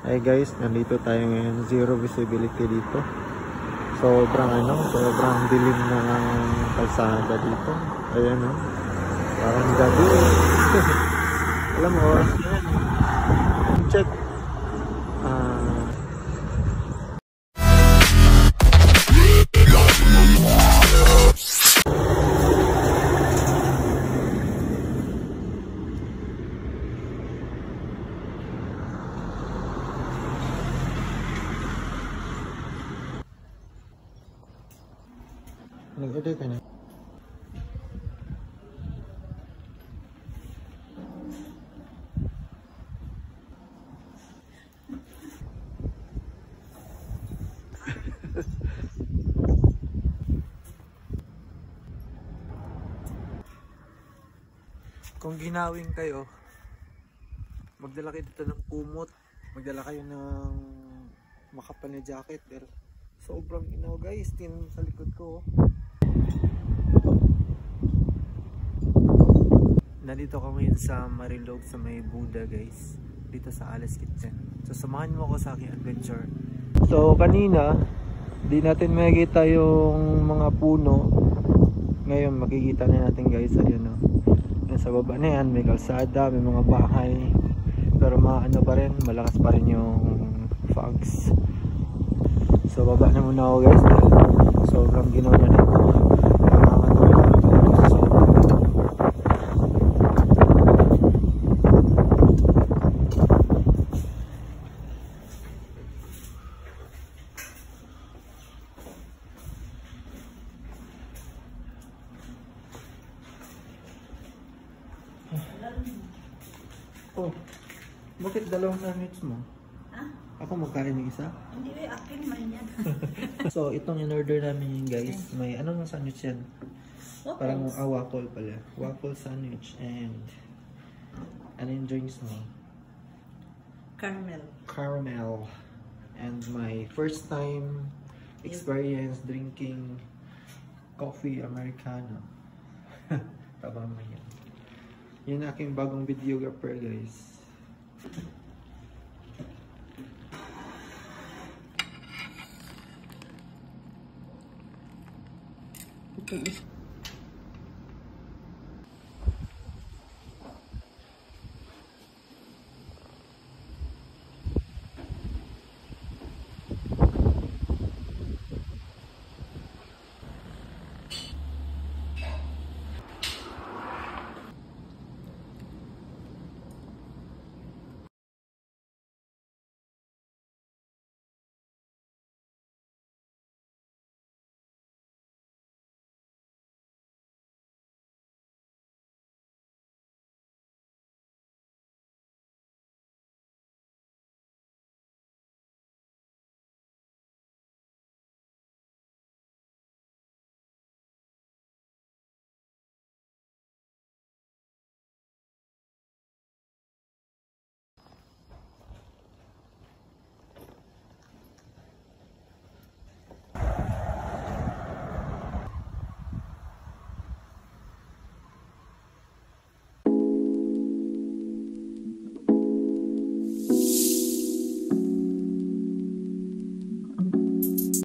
Hey guys, nandito tayo ngayon. Zero visibility dito. Sobrang dilim na ng kalsada dito. Ayan o. Parang gabi. Alam mo, oras na yan. Check. Nag-order ka na? Kung ginawin kayo, magdala kayo dito ng kumot, magdala kayo ng makapal na jacket dahil sobrang inaw guys. Tingnan mo sa likod ko. Nandito ko ngayon sa Marilog sa may Buda guys, dito sa Alice Kitchen. So samahan mo ako sa aking adventure. So kanina di natin makikita yung mga puno. Ngayon makikita na natin guys. Ayun o, sa baba na yan may kalsada, may mga bahay, pero maano pa rin, malakas pa rin yung fogs. So baba na muna ako guys, sobrang ginaw na dito. Oh, bakit dalawang sandwich mo? Ha? Ako magkain ng isa? Hindi, akin man yan. So, itong in-order namin yun guys. May anong sandwich yan? Waffles. Parang waffle pala. Waffle sandwich and ano yung drinks mo? Caramel. Caramel. And my first time experience drinking coffee Americano. Tama mo yan. Yun aking bagong videographer guys. Okay.